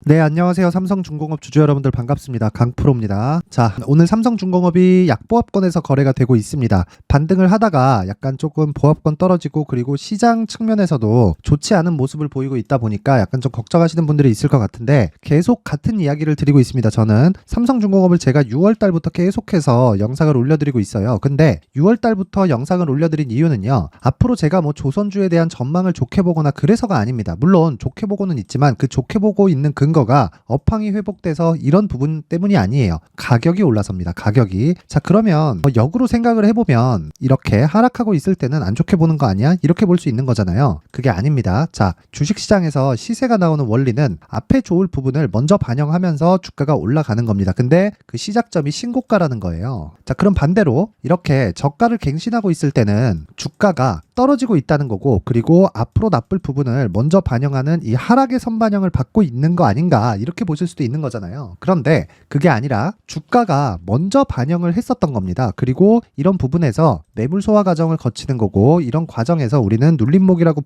네, 안녕하세요. 삼성중공업 주주 여러분들 반갑습니다. 강프로입니다. 자, 오늘 삼성중공업이 약보합권에서 거래가 되고 있습니다. 반등을 하다가 약간 조금 보합권 떨어지고 그리고 시장 측면에서도 좋지 않은 모습을 보이고 있다 보니까 약간 좀 걱정하시는 분들이 있을 것 같은데 계속 같은 이야기를 드리고 있습니다. 저는 삼성중공업을 제가 6월 달부터 계속해서 영상을 올려드리고 있어요. 근데 6월 달부터 영상을 올려드린 이유는요. 앞으로 제가 뭐 조선주에 대한 전망을 좋게 보거나 그래서가 아닙니다. 물론 좋게 보고는 있지만 그 좋게 보고 있는 근거가 업황이 회복돼서 이런 부분 때문이 아니에요. 가격이 올라섭니다. 가격이. 자, 그러면 역으로 생각을 해보면 이렇게 하락하고 있을 때는 안 좋게 보는 거 아니야? 이렇게 볼 수 있는 거잖아요. 그게 아닙니다. 자, 주식시장에서 시세가 나오는 원리는 앞에 좋을 부분을 먼저 반영하면서 주가가 올라가는 겁니다. 근데 그 시작점이 신고가라는 거예요. 자, 그럼 반대로 이렇게 저가를 갱신하고 있을 때는 주가가 떨어지고 있다는 거고, 그리고 앞으로 나쁠 부분을 먼저 반영하는 이 하락의 선반영을 받고 있는 거 아닌가, 이렇게 보실 수도 있는 거잖아요. 그런데 그게 아니라 주가가 먼저 반영을 했었던 겁니다. 그리고 이런 부분에서 매물 소화 과정을 거치는 거고, 이런 과정에서 우리는 눌림목이라고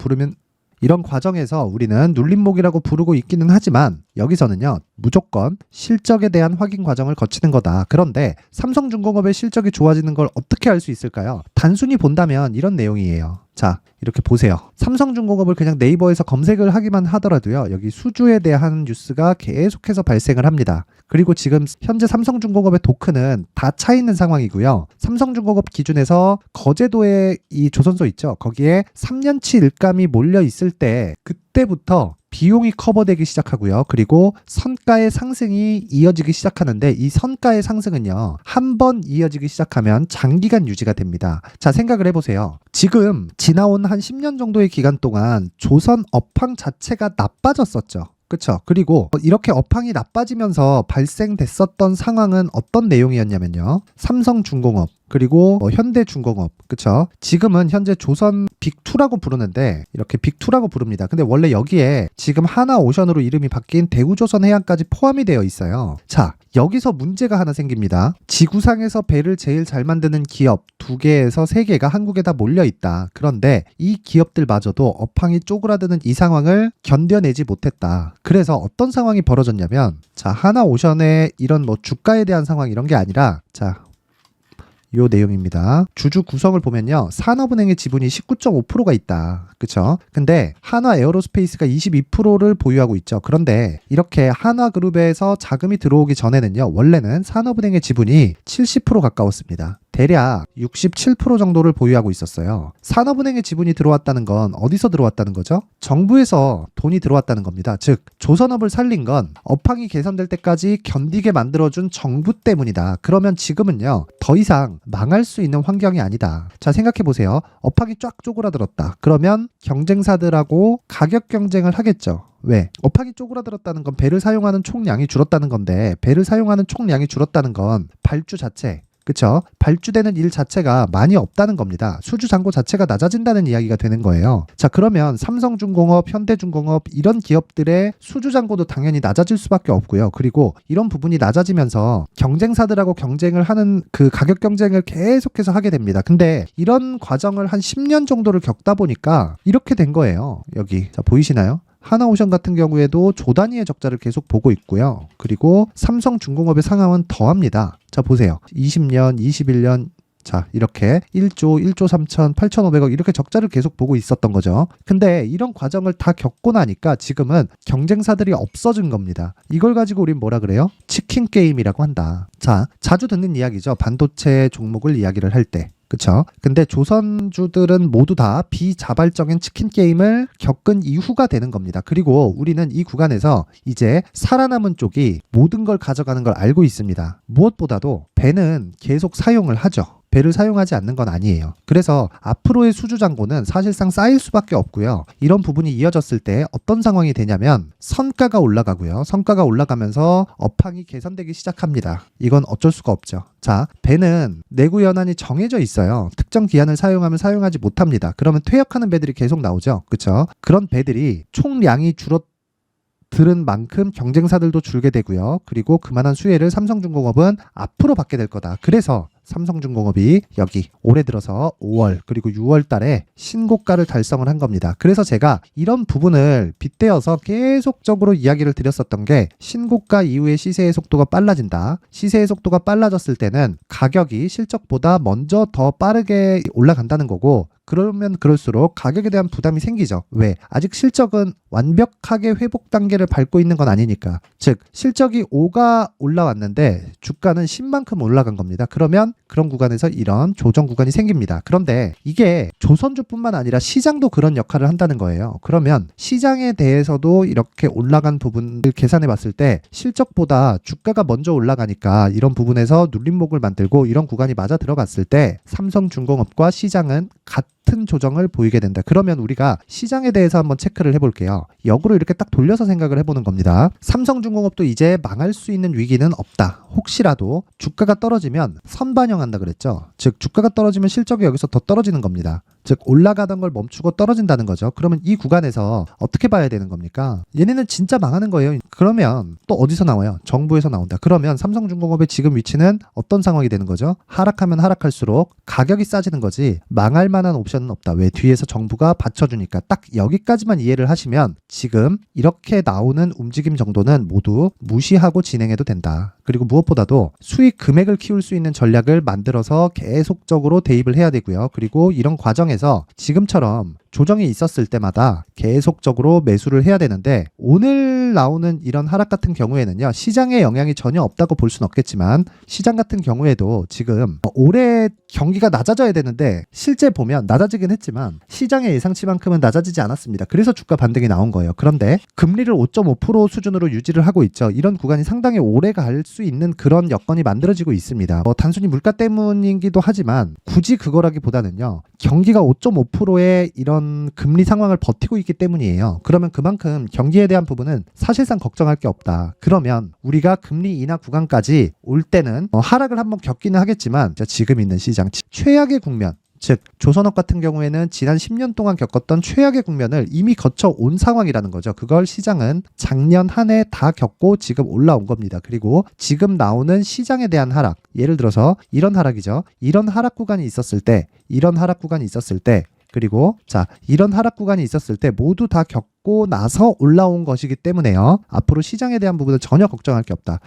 부르고 있기는 하지만 여기서는요, 무조건 실적에 대한 확인 과정을 거치는 거다. 그런데 삼성중공업의 실적이 좋아지는 걸 어떻게 알 수 있을까요? 단순히 본다면 이런 내용이에요. 자, 이렇게 보세요. 삼성중공업을 그냥 네이버에서 검색을 하기만 하더라도요, 여기 수주에 대한 뉴스가 계속해서 발생을 합니다. 그리고 지금 현재 삼성중공업의 토큰은 다 차 있는 상황이고요. 삼성중공업 기준에서 거제도에 이 조선소 있죠. 거기에 3년치 일감이 몰려 있을 때 그때부터 비용이 커버되기 시작하고요. 그리고 선가의 상승이 이어지기 시작하는데, 이 선가의 상승은요, 한 번 이어지기 시작하면 장기간 유지가 됩니다. 자, 생각을 해보세요. 지금 지나온 한 10년 정도의 기간 동안 조선 업황 자체가 나빠졌었죠. 그쵸? 그리고 이렇게 업황이 나빠지면서 발생됐었던 상황은 어떤 내용이었냐면요. 삼성중공업, 그리고 현대중공업, 그쵸? 지금은 현재 조선 빅2라고 부르는데 이렇게 빅2라고 부릅니다. 근데 원래 여기에 지금 하나오션으로 이름이 바뀐 대우조선해양까지 포함이 되어 있어요. 자, 여기서 문제가 하나 생깁니다. 지구상에서 배를 제일 잘 만드는 기업 2개에서 3개가 한국에 다 몰려 있다. 그런데 이 기업들마저도 업황이 쪼그라드는 이 상황을 견뎌내지 못했다. 그래서 어떤 상황이 벌어졌냐면, 자, 하나오션의 이런 주가에 대한 상황 이런 게 아니라, 자, 요 내용입니다. 주주 구성을 보면요, 산업은행의 지분이 19.5%가 있다. 그쵸? 근데 한화 에어로스페이스가 22%를 보유하고 있죠. 그런데 이렇게 한화그룹에서 자금이 들어오기 전에는요, 원래는 산업은행의 지분이 70% 가까웠습니다. 대략 67% 정도를 보유하고 있었어요. 산업은행의 지분이 들어왔다는 건 어디서 들어왔다는 거죠? 정부에서 돈이 들어왔다는 겁니다. 즉, 조선업을 살린 건 업황이 개선될 때까지 견디게 만들어준 정부 때문이다. 그러면 지금은요, 더 이상 망할 수 있는 환경이 아니다. 자, 생각해보세요. 업황이 쫙 쪼그라들었다. 그러면 경쟁사들하고 가격 경쟁을 하겠죠. 왜? 업황이 쪼그라들었다는 건 배를 사용하는 총량이 줄었다는 건데, 배를 사용하는 총량이 줄었다는 건 발주 자체, 그쵸? 발주되는 일 자체가 많이 없다는 겁니다. 수주 잔고 자체가 낮아진다는 이야기가 되는 거예요. 자, 그러면 삼성중공업, 현대중공업 이런 기업들의 수주 잔고도 당연히 낮아질 수밖에 없고요. 그리고 이런 부분이 낮아지면서 경쟁사들하고 경쟁을 하는 그 가격 경쟁을 계속해서 하게 됩니다. 근데 이런 과정을 한 10년 정도를 겪다 보니까 이렇게 된 거예요. 여기. 자, 보이시나요? 하나오션 같은 경우에도 조 단위의 적자를 계속 보고 있고요. 그리고 삼성중공업의 상황은 더합니다. 자, 보세요. 20년, 21년, 자, 이렇게 1조 3천, 8,500억 이렇게 적자를 계속 보고 있었던 거죠. 근데 이런 과정을 다 겪고 나니까 지금은 경쟁사들이 없어진 겁니다. 이걸 가지고 우린 뭐라 그래요? 치킨 게임이라고 한다. 자, 자주 듣는 이야기죠. 반도체 종목을 이야기를 할 때. 그쵸? 근데 조선주들은 모두 다 비자발적인 치킨 게임을 겪은 이후가 되는 겁니다. 그리고 우리는 이 구간에서 이제 살아남은 쪽이 모든 걸 가져가는 걸 알고 있습니다. 무엇보다도 배는 계속 사용을 하죠. 배를 사용하지 않는 건 아니에요. 그래서 앞으로의 수주 잔고는 사실상 쌓일 수밖에 없고요. 이런 부분이 이어졌을 때 어떤 상황이 되냐면 선가가 올라가고요. 선가가 올라가면서 업황이 개선되기 시작합니다. 이건 어쩔 수가 없죠. 자, 배는 내구 연한이 정해져 있어요. 특정 기한을 사용하면 사용하지 못합니다. 그러면 퇴역하는 배들이 계속 나오죠. 그렇죠? 그런 배들이 총량이 들은 만큼 경쟁사들도 줄게 되고요. 그리고 그만한 수혜를 삼성중공업은 앞으로 받게 될 거다. 그래서 삼성중공업이 여기 올해 들어서 5월 그리고 6월 달에 신고가를 달성을 한 겁니다. 그래서 제가 이런 부분을 빗대어서 계속적으로 이야기를 드렸었던 게 신고가 이후에 시세의 속도가 빨라진다. 시세의 속도가 빨라졌을 때는 가격이 실적보다 먼저 더 빠르게 올라간다는 거고, 그러면 그럴수록 가격에 대한 부담이 생기죠. 왜? 아직 실적은 완벽하게 회복 단계를 밟고 있는 건 아니니까. 즉 실적이 5가 올라왔는데 주가는 10만큼 올라간 겁니다. 그러면 그런 구간에서 이런 조정 구간이 생깁니다. 그런데 이게 조선주뿐만 아니라 시장도 그런 역할을 한다는 거예요. 그러면 시장에 대해서도 이렇게 올라간 부분을 계산해 봤을 때 실적보다 주가가 먼저 올라가니까 이런 부분에서 눌림목을 만들고 이런 구간이 맞아 들어갔을 때 삼성중공업과 시장은 같은 조정을 보이게 된다. 그러면 우리가 시장에 대해서 한번 체크를 해볼게요. 역으로 이렇게 딱 돌려서 생각을 해보는 겁니다. 삼성중공업도 이제 망할 수 있는 위기는 없다. 혹시라도 주가가 떨어지면 선반영한다 그랬죠. 즉 주가가 떨어지면 실적이 여기서 더 떨어지는 겁니다. 즉 올라가던 걸 멈추고 떨어진다는 거죠. 그러면 이 구간에서 어떻게 봐야 되는 겁니까? 얘네는 진짜 망하는 거예요. 그러면 또 어디서 나와요? 정부에서 나온다. 그러면 삼성중공업의 지금 위치는 어떤 상황이 되는 거죠? 하락하면 하락할수록 가격이 싸지는 거지 망할 만한 옵션은 없다. 왜? 뒤에서 정부가 받쳐주니까. 딱 여기까지만 이해를 하시면 지금 이렇게 나오는 움직임 정도는 모두 무시하고 진행해도 된다. 그리고 무엇보다도 수익 금액을 키울 수 있는 전략을 만들어서 계속적으로 대입을 해야 되고요. 그리고 이런 과정에서 지금처럼 조정이 있었을 때마다 계속적으로 매수를 해야 되는데, 오늘 나오는 이런 하락 같은 경우에는요, 시장에 영향이 전혀 없다고 볼 수는 없겠지만 시장 같은 경우에도 지금 올해 경기가 낮아져야 되는데 실제 보면 낮아지긴 했지만 시장의 예상치만큼은 낮아지지 않았습니다. 그래서 주가 반등이 나온 거예요. 그런데 금리를 5.5% 수준으로 유지를 하고 있죠. 이런 구간이 상당히 오래 갈 수 있는 그런 여건이 만들어지고 있습니다. 단순히 물가 때문이기도 하지만 굳이 그거라기보다는요, 경기가 5.5%의 이런 금리 상황을 버티고 있기 때문이에요. 그러면 그만큼 경기에 대한 부분은 사실상 걱정할 게 없다. 그러면 우리가 금리 인하 구간까지 올 때는 하락을 한번 겪기는 하겠지만 지금 있는 시장 최악의 국면, 즉 조선업 같은 경우에는 지난 10년 동안 겪었던 최악의 국면을 이미 거쳐온 상황이라는 거죠. 그걸 시장은 작년 한 해 다 겪고 지금 올라온 겁니다. 그리고 지금 나오는 시장에 대한 하락, 예를 들어서 이런 하락이죠. 이런 하락 구간이 있었을 때, 그리고 이런 하락 구간이 있었을 때 모두 다 겪고 나서 올라온 것이기 때문에요. 앞으로 시장에 대한 부분은 전혀 걱정할 게 없다.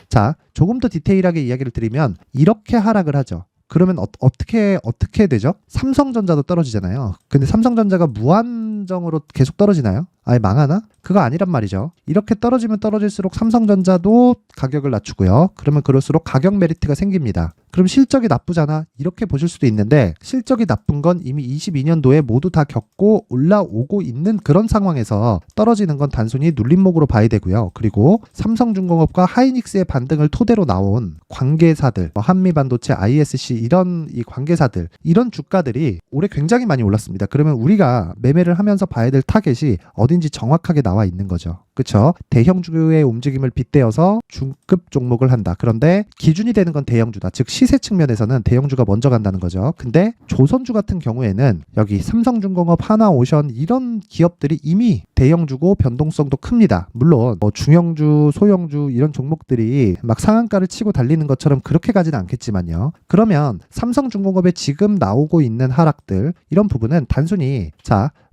조금 더 디테일하게 이야기를 드리면 이렇게 하락을 하죠. 그러면 어떻게 되죠? 삼성전자도 떨어지잖아요. 근데 삼성전자가 무한정으로 계속 떨어지나요? 아예 망하나? 그거 아니란 말이죠. 이렇게 떨어지면 떨어질수록 삼성전자도 가격을 낮추고요. 그러면 그럴수록 가격 메리트가 생깁니다. 그럼 실적이 나쁘잖아? 이렇게 보실 수도 있는데 실적이 나쁜 건 이미 22년도에 모두 다 겪고 올라오고 있는 그런 상황에서 떨어지는 건 단순히 눌림목으로 봐야 되고요. 그리고 삼성중공업과 하이닉스의 반등을 토대로 나온 관계사들, 한미반도체, ISC 이런 이 관계사들, 이런 주가들이 올해 굉장히 많이 올랐습니다. 그러면 우리가 매매를 하면서 봐야 될 타겟이 어딘지 정확하게 나와 있는 거죠. 그렇죠? 대형주의 움직임을 빗대어서 중급 종목을 한다. 그런데 기준이 되는 건 대형주다. 즉 시세 측면에서는 대형주가 먼저 간다는 거죠. 근데 조선주 같은 경우에는 여기 삼성중공업, 하나오션 이런 기업들이 이미 대형주고 변동성도 큽니다. 물론 중형주, 소형주 이런 종목들이 막 상한가를 치고 달리는 것처럼 그렇게 가지는 않겠지만요. 그러면 삼성중공업에 지금 나오고 있는 하락들, 이런 부분은 단순히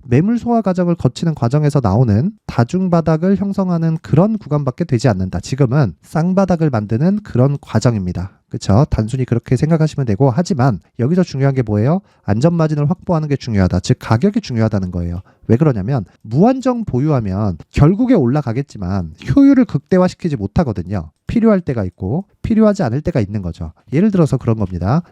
매물 소화 과정을 거치는 과정에서 나오는 다중바닥을 형성하는 그런 구간밖에 되지 않는다. 지금은 쌍바닥을 만드는 그런 과정입니다. 그렇죠? 단순히 그렇게 생각하시면 되고, 하지만 여기서 중요한 게 뭐예요? 안전마진을 확보하는 게 중요하다. 즉 가격이 중요하다는 거예요. 왜 그러냐면 무한정 보유하면 결국에 올라가겠지만 효율을 극대화시키지 못하거든요. 필요할 때가 있고 필요하지 않을 때가 있는 거죠. 예를 들어서 그런 겁니다.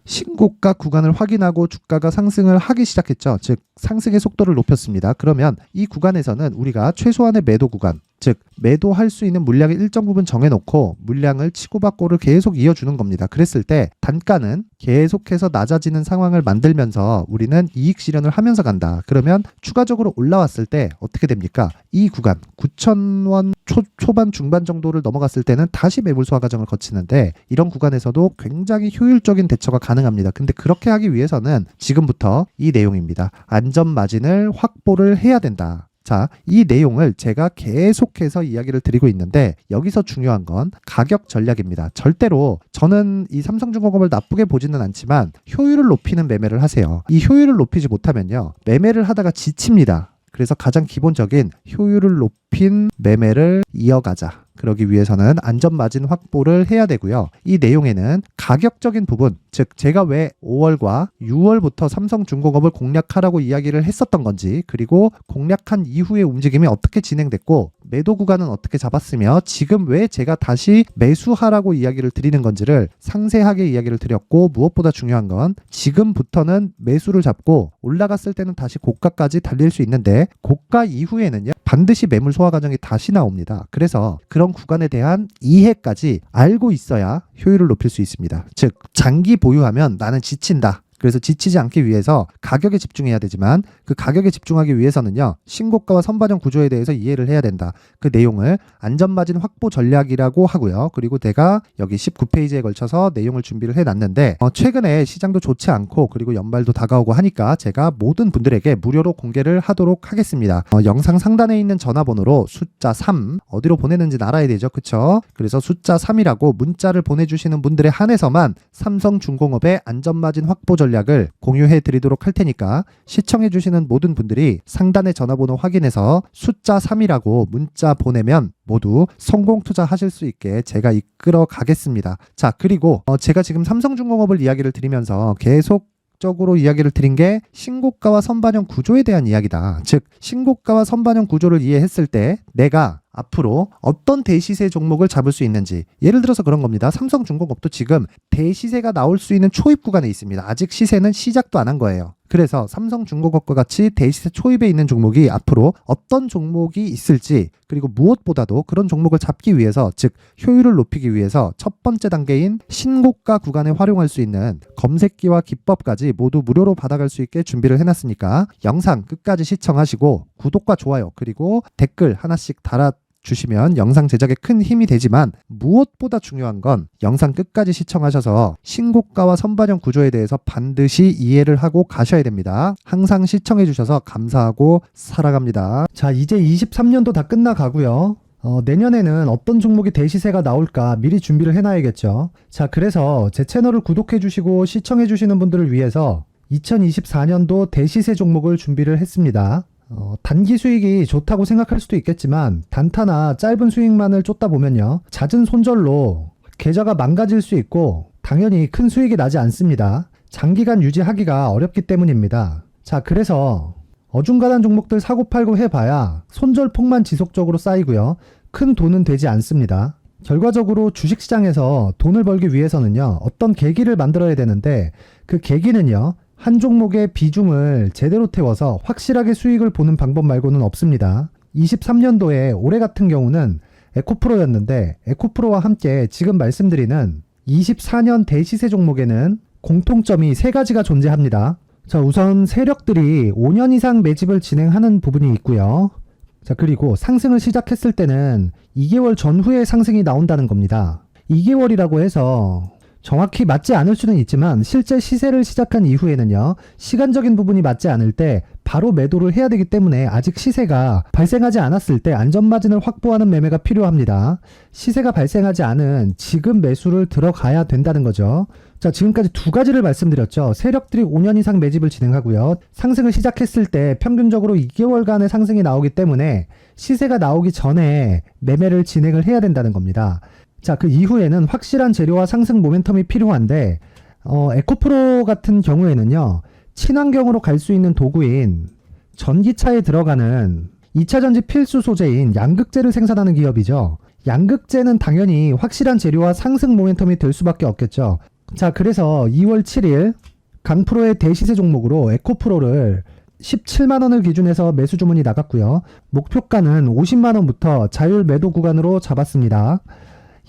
신고가 구간을 확인하고 주가가 상승을 하기 시작했죠. 즉 상승의 속도를 높였습니다. 그러면 이 구간에서는 우리가 최소한의 매도 구간, 즉 매도할 수 있는 물량의 일정 부분 정해놓고 물량을 치고받고를 계속 이어주는 겁니다. 그랬을 때 단가는 계속해서 낮아지는 상황을 만들면서 우리는 이익 실현을 하면서 간다. 그러면 추가적으로 올라왔을 때 어떻게 됩니까? 이 구간 9,000원 초반 중반 정도를 넘어갔을 때는 다시 매물 소화 과정을 거치는데, 이런 구간에서도 굉장히 효율적인 대처가 가능합니다. 근데 그렇게 하기 위해서는 지금부터 이 내용입니다. 안전 마진을 확보를 해야 된다. 자, 이 내용을 제가 계속해서 이야기를 드리고 있는데 여기서 중요한 건 가격 전략입니다. 절대로 저는 이 삼성중공업을 나쁘게 보지는 않지만 효율을 높이는 매매를 하세요. 이 효율을 높이지 못하면요, 매매를 하다가 지칩니다. 그래서 가장 기본적인 효율을 높인 매매를 이어가자. 그러기 위해서는 안전마진 확보를 해야 되고요. 이 내용에는 가격적인 부분, 즉 제가 왜 5월과 6월부터 삼성중공업을 공략하라고 이야기를 했었던 건지, 그리고 공략한 이후의 움직임이 어떻게 진행됐고 매도 구간은 어떻게 잡았으며 지금 왜 제가 다시 매수하라고 이야기를 드리는 건지를 상세하게 이야기를 드렸고, 무엇보다 중요한 건 지금부터는 매수를 잡고 올라갔을 때는 다시 고가까지 달릴 수 있는데 고가 이후에는요, 반드시 매물 소화 과정이 다시 나옵니다. 그래서 그런 구간에 대한 이해까지 알고 있어야 효율을 높일 수 있습니다. 즉 장기 보유하면 나는 지친다. 그래서 지치지 않기 위해서 가격에 집중해야 되지만 그 가격에 집중하기 위해서는요, 신고가와 선반영 구조에 대해서 이해를 해야 된다. 그 내용을 안전마진 확보 전략이라고 하고요. 그리고 내가 여기 19페이지에 걸쳐서 내용을 준비를 해놨는데 최근에 시장도 좋지 않고 그리고 연말도 다가오고 하니까 제가 모든 분들에게 무료로 공개를 하도록 하겠습니다. 영상 상단에 있는 전화번호로 숫자 3 어디로 보내는지 알아야 되죠. 그쵸? 그래서 숫자 3이라고 문자를 보내주시는 분들에 한해서만 삼성중공업의 안전마진 확보 전략을 공유해 드리도록 할 테니까 시청해 주시는 모든 분들이 상단의 전화번호 확인해서 숫자 3이라고 문자 보내면 모두 성공 투자하실 수 있게 제가 이끌어 가겠습니다. 자, 그리고 제가 지금 삼성중공업을 이야기를 드리면서 계속적으로 이야기를 드린 게 신고가와 선반영 구조에 대한 이야기다. 즉 신고가와 선반영 구조를 이해했을 때 내가 앞으로 어떤 대시세 종목을 잡을 수 있는지, 예를 들어서 그런 겁니다. 삼성중공업도 지금 대시세가 나올 수 있는 초입 구간에 있습니다. 아직 시세는 시작도 안 한 거예요. 그래서 삼성중공업과 같이 대시세 초입에 있는 종목이 앞으로 어떤 종목이 있을지, 그리고 무엇보다도 그런 종목을 잡기 위해서, 즉 효율을 높이기 위해서 첫 번째 단계인 신고가 구간에 활용할 수 있는 검색기와 기법까지 모두 무료로 받아갈 수 있게 준비를 해놨으니까 영상 끝까지 시청하시고 구독과 좋아요 그리고 댓글 하나씩 달아주시면 영상 제작에 큰 힘이 되지만 무엇보다 중요한 건 영상 끝까지 시청하셔서 신고가와 선반영 구조에 대해서 반드시 이해를 하고 가셔야 됩니다. 항상 시청해 주셔서 감사하고 살아갑니다. 자, 이제 23년도 다 끝나가고요. 내년에는 어떤 종목이 대시세가 나올까 미리 준비를 해놔야겠죠. 자, 그래서 제 채널을 구독해 주시고 시청해 주시는 분들을 위해서 2024년도 대시세 종목을 준비를 했습니다. 단기 수익이 좋다고 생각할 수도 있겠지만 단타나 짧은 수익만을 쫓다 보면요, 잦은 손절로 계좌가 망가질 수 있고 당연히 큰 수익이 나지 않습니다. 장기간 유지하기가 어렵기 때문입니다. 자, 그래서 어중간한 종목들 사고팔고 해봐야 손절폭만 지속적으로 쌓이고요, 큰 돈은 되지 않습니다. 결과적으로 주식시장에서 돈을 벌기 위해서는요, 어떤 계기를 만들어야 되는데 그 계기는요, 한 종목의 비중을 제대로 태워서 확실하게 수익을 보는 방법 말고는 없습니다. 23년도에 올해 같은 경우는 에코프로였는데 에코프로와 함께 지금 말씀드리는 24년 대시세 종목에는 공통점이 3가지가 존재합니다. 자, 우선 세력들이 5년 이상 매집을 진행하는 부분이 있고요. 자, 그리고 상승을 시작했을 때는 2개월 전후에 상승이 나온다는 겁니다. 2개월이라고 해서 정확히 맞지 않을 수는 있지만 실제 시세를 시작한 이후에는요, 시간적인 부분이 맞지 않을 때 바로 매도를 해야 되기 때문에 아직 시세가 발생하지 않았을 때 안전마진을 확보하는 매매가 필요합니다. 시세가 발생하지 않은 지금 매수를 들어가야 된다는 거죠. 자, 지금까지 2가지를 말씀드렸죠. 세력들이 5년 이상 매집을 진행하고요, 상승을 시작했을 때 평균적으로 2개월간의 상승이 나오기 때문에 시세가 나오기 전에 매매를 진행을 해야 된다는 겁니다. 자, 그 이후에는 확실한 재료와 상승 모멘텀이 필요한데 에코프로 같은 경우에는요, 친환경으로 갈 수 있는 도구인 전기차에 들어가는 2차전지 필수 소재인 양극재를 생산하는 기업이죠. 양극재는 당연히 확실한 재료와 상승 모멘텀이 될 수밖에 없겠죠. 자, 그래서 2월 7일 강프로의 대시세 종목으로 에코프로를 17만원을 기준해서 매수 주문이 나갔고요. 목표가는 50만원부터 자율 매도 구간으로 잡았습니다.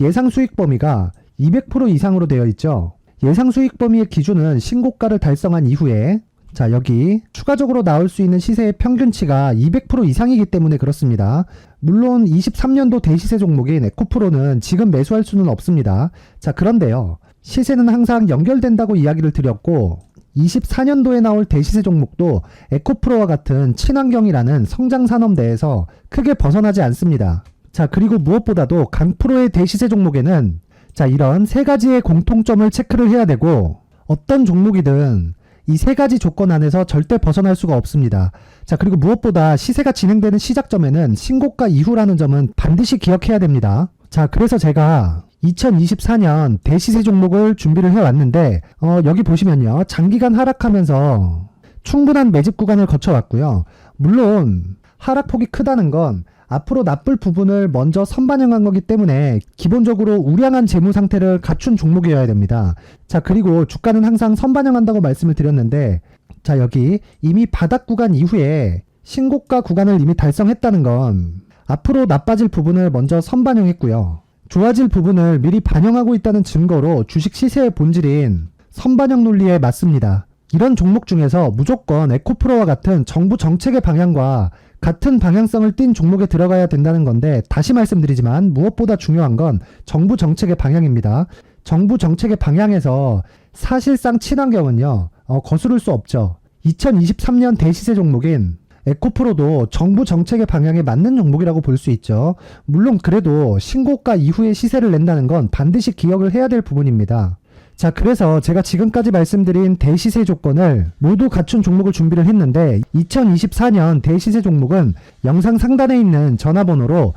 예상 수익 범위가 200% 이상으로 되어 있죠. 예상 수익 범위의 기준은 신고가를 달성한 이후에, 자, 여기 추가적으로 나올 수 있는 시세의 평균치가 200% 이상이기 때문에 그렇습니다. 물론 23년도 대시세 종목인 에코프로는 지금 매수할 수는 없습니다. 자, 그런데요, 시세는 항상 연결된다고 이야기를 드렸고 24년도에 나올 대시세 종목도 에코프로와 같은 친환경이라는 성장산업대에서 크게 벗어나지 않습니다. 자, 그리고 무엇보다도 강프로의 대시세 종목에는 자, 이런 세 가지의 공통점을 체크를 해야 되고 어떤 종목이든 이 세 가지 조건 안에서 절대 벗어날 수가 없습니다. 자, 그리고 무엇보다 시세가 진행되는 시작점에는 신고가 이후라는 점은 반드시 기억해야 됩니다. 자, 그래서 제가 2024년 대시세 종목을 준비를 해왔는데 여기 보시면요. 장기간 하락하면서 충분한 매집 구간을 거쳐왔고요. 물론 하락폭이 크다는 건 앞으로 나쁠 부분을 먼저 선반영한 거기 때문에 기본적으로 우량한 재무 상태를 갖춘 종목이어야 됩니다. 자, 그리고 주가는 항상 선반영한다고 말씀을 드렸는데 자, 여기 이미 바닥 구간 이후에 신고가 구간을 이미 달성했다는 건 앞으로 나빠질 부분을 먼저 선반영했고요. 좋아질 부분을 미리 반영하고 있다는 증거로 주식 시세의 본질인 선반영 논리에 맞습니다. 이런 종목 중에서 무조건 에코프로와 같은 정부 정책의 방향과 같은 방향성을 띈 종목에 들어가야 된다는 건데 다시 말씀드리지만 무엇보다 중요한 건 정부 정책의 방향입니다. 정부 정책의 방향에서 사실상 친환경은요 거스를 수 없죠. 2023년 대시세 종목인 에코프로도 정부 정책의 방향에 맞는 종목이라고 볼 수 있죠. 물론 그래도 신고가 이후에 시세를 낸다는 건 반드시 기억을 해야 될 부분입니다. 자, 그래서 제가 지금까지 말씀드린 대시세 조건을 모두 갖춘 종목을 준비를 했는데 2024년 대시세 종목은 영상 상단에 있는 전화번호로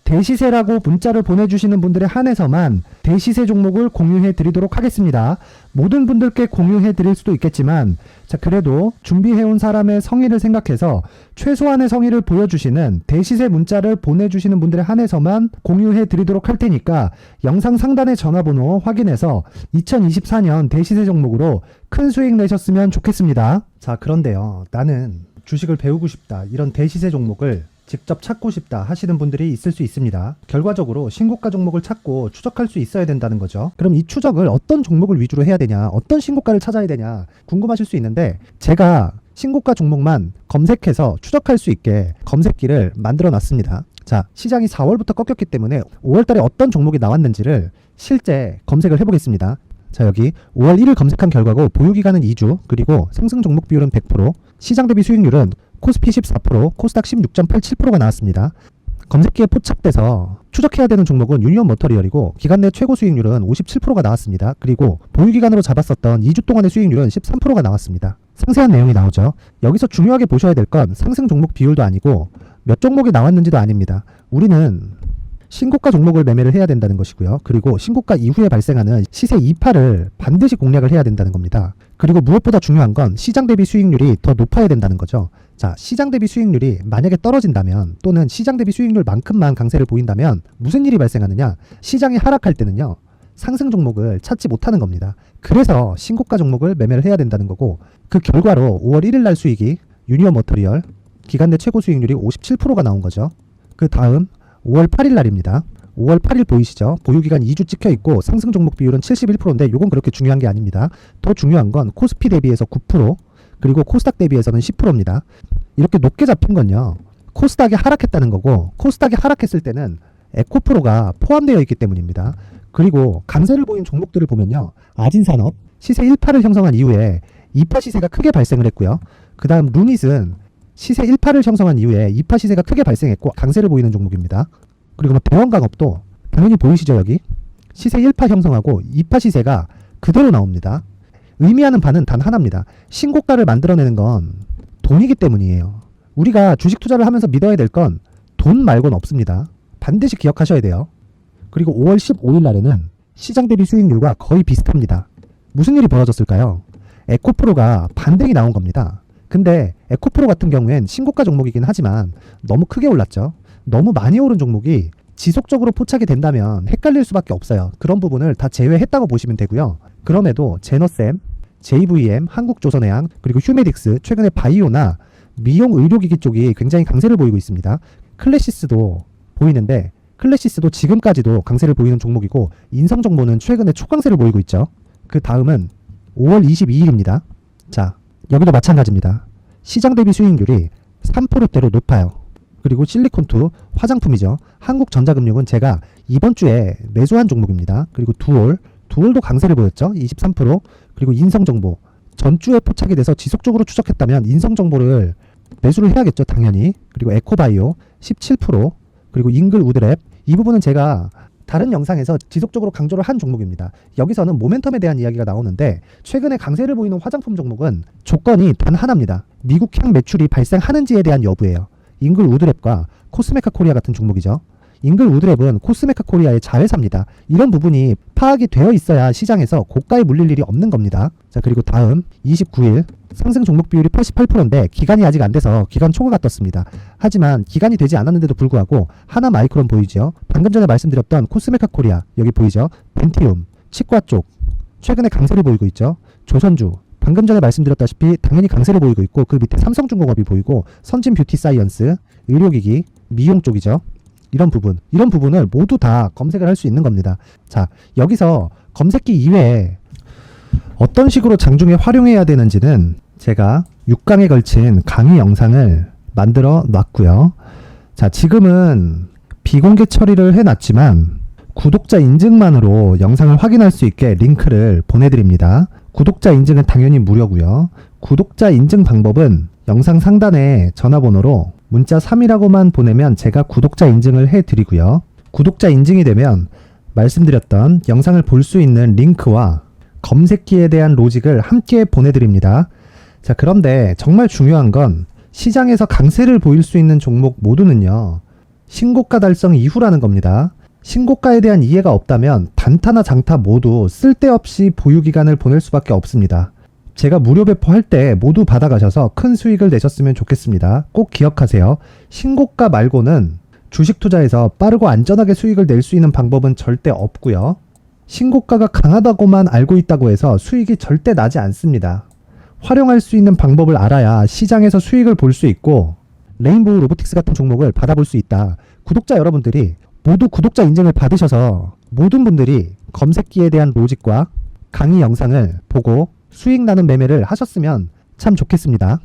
대시세라고 문자를 보내주시는 분들에 한해서만 대시세 종목을 공유해 드리도록 하겠습니다. 모든 분들께 공유해 드릴 수도 있겠지만 자, 그래도 준비해온 사람의 성의를 생각해서 최소한의 성의를 보여주시는 대시세 문자를 보내주시는 분들에 한해서만 공유해 드리도록 할 테니까 영상 상단의 전화번호 확인해서 2024년 대시세 종목으로 큰 수익 내셨으면 좋겠습니다. 자, 그런데요, 나는 주식을 배우고 싶다, 이런 대시세 종목을 직접 찾고 싶다 하시는 분들이 있을 수 있습니다. 결과적으로 신고가 종목을 찾고 추적할 수 있어야 된다는 거죠. 그럼 이 추적을 어떤 종목을 위주로 해야 되냐, 어떤 신고가를 찾아야 되냐 궁금하실 수 있는데 제가 신고가 종목만 검색해서 추적할 수 있게 검색기를 만들어 놨습니다. 자, 시장이 4월부터 꺾였기 때문에 5월달에 어떤 종목이 나왔는지를 실제 검색을 해보겠습니다. 자, 여기 5월 1일 검색한 결과고 보유기간은 2주, 그리고 상승 종목 비율은 100%, 시장 대비 수익률은 코스피 14%, 코스닥 16.87%가 나왔습니다. 검색기에 포착돼서 추적해야 되는 종목은 유니온 머터리얼이고 기간 내 최고 수익률은 57%가 나왔습니다. 그리고 보유기간으로 잡았었던 2주 동안의 수익률은 13%가 나왔습니다. 상세한 내용이 나오죠. 여기서 중요하게 보셔야 될 건 상승 종목 비율도 아니고 몇 종목이 나왔는지도 아닙니다. 우리는 신고가 종목을 매매를 해야 된다는 것이고요. 그리고 신고가 이후에 발생하는 시세 이파를 반드시 공략을 해야 된다는 겁니다. 그리고 무엇보다 중요한 건 시장 대비 수익률이 더 높아야 된다는 거죠. 자, 시장 대비 수익률이 만약에 떨어진다면 또는 시장 대비 수익률만큼만 강세를 보인다면 무슨 일이 발생하느냐? 시장이 하락할 때는요, 상승 종목을 찾지 못하는 겁니다. 그래서 신고가 종목을 매매를 해야 된다는 거고, 그 결과로 5월 1일 날 수익이 유니온 머터리얼 기간 내 최고 수익률이 57%가 나온 거죠. 그 다음 5월 8일 날입니다. 5월 8일 보이시죠? 보유기간 2주 찍혀 있고 상승 종목 비율은 71%인데 이건 그렇게 중요한 게 아닙니다. 더 중요한 건 코스피 대비해서 9%, 그리고 코스닥 대비해서는 10%입니다. 이렇게 높게 잡힌 건요, 코스닥이 하락했다는 거고, 코스닥이 하락했을 때는 에코프로가 포함되어 있기 때문입니다. 그리고 강세를 보인 종목들을 보면요, 아진산업 시세 1파를 형성한 이후에 2파 시세가 크게 발생을 했고요. 그 다음 루닛은 시세 1파를 형성한 이후에 2파 시세가 크게 발생했고 강세를 보이는 종목입니다. 그리고 대원강업도 당연히 보이시죠? 여기 시세 1파 형성하고 2파 시세가 그대로 나옵니다. 의미하는 바는 단 하나입니다. 신고가를 만들어내는 건 돈이기 때문이에요. 우리가 주식 투자를 하면서 믿어야 될 건 돈 말고는 없습니다. 반드시 기억하셔야 돼요. 그리고 5월 15일 날에는 시장 대비 수익률과 거의 비슷합니다. 무슨 일이 벌어졌을까요? 에코프로가 반등이 나온 겁니다. 근데 에코프로 같은 경우엔 신고가 종목이긴 하지만 너무 크게 올랐죠. 너무 많이 오른 종목이 지속적으로 포착이 된다면 헷갈릴 수밖에 없어요. 그런 부분을 다 제외했다고 보시면 되고요. 그럼에도 제너셈, JVM, 한국조선해양, 그리고 휴메딕스, 최근에 바이오나 미용 의료기기 쪽이 굉장히 강세를 보이고 있습니다. 클래시스도 보이는데 클래시스도 지금까지도 강세를 보이는 종목이고 인성정보는 최근에 초강세를 보이고 있죠. 그 다음은 5월 22일입니다. 자, 여기도 마찬가지입니다. 시장 대비 수익률이 3%대로 높아요. 그리고 실리콘2 화장품이죠. 한국전자금융은 제가 이번 주에 매수한 종목입니다. 그리고 두올도 강세를 보였죠. 23%. 그리고 그리고 인성정보. 전주에 포착이 돼서 지속적으로 추적했다면 인성정보를 매수를 해야겠죠, 당연히. 그리고 에코바이오 17%, 그리고 잉글 우드랩. 이 부분은 제가 다른 영상에서 지속적으로 강조를 한 종목입니다. 여기서는 모멘텀에 대한 이야기가 나오는데 최근에 강세를 보이는 화장품 종목은 조건이 단 하나입니다. 미국향 매출이 발생하는지에 대한 여부예요. 잉글 우드랩과 코스메카 코리아 같은 종목이죠. 잉글 우드랩은 코스메카 코리아의 자회사입니다. 이런 부분이 파악이 되어 있어야 시장에서 고가에 물릴 일이 없는 겁니다. 자, 그리고 다음 29일 상승 종목 비율이 88%인데 기간이 아직 안 돼서 기간 초과가 떴습니다. 하지만 기간이 되지 않았는데도 불구하고 하나 마이크론 보이죠? 방금 전에 말씀드렸던 코스메카 코리아 여기 보이죠? 벤티움, 치과 쪽 최근에 강세를 보이고 있죠? 조선주 방금 전에 말씀드렸다시피 당연히 강세를 보이고 있고 그 밑에 삼성중공업이 보이고 선진 뷰티 사이언스, 의료기기, 미용 쪽이죠. 이런 부분을 모두 다 검색을 할 수 있는 겁니다. 자, 여기서 검색기 이외에 어떤 식으로 장중에 활용해야 되는지는 제가 6강에 걸친 강의 영상을 만들어 놨고요. 자, 지금은 비공개 처리를 해놨지만 구독자 인증만으로 영상을 확인할 수 있게 링크를 보내드립니다. 구독자 인증은 당연히 무료고요. 구독자 인증 방법은 영상 상단에 전화번호로 문자 3이라고만 보내면 제가 구독자 인증을 해드리고요. 구독자 인증이 되면 말씀드렸던 영상을 볼 수 있는 링크와 검색기에 대한 로직을 함께 보내드립니다. 자, 그런데 정말 중요한 건 시장에서 강세를 보일 수 있는 종목 모두는요. 신고가 달성 이후라는 겁니다. 신고가에 대한 이해가 없다면 단타나 장타 모두 쓸데없이 보유기간을 보낼 수밖에 없습니다. 제가 무료 배포할 때 모두 받아가셔서 큰 수익을 내셨으면 좋겠습니다. 꼭 기억하세요. 신고가 말고는 주식 투자에서 빠르고 안전하게 수익을 낼 수 있는 방법은 절대 없고요. 신고가가 강하다고만 알고 있다고 해서 수익이 절대 나지 않습니다. 활용할 수 있는 방법을 알아야 시장에서 수익을 볼 수 있고 레인보우 로보틱스 같은 종목을 받아볼 수 있다. 구독자 여러분들이 모두 구독자 인증을 받으셔서 모든 분들이 검색기에 대한 로직과 강의 영상을 보고 수익 나는 매매를 하셨으면 참 좋겠습니다.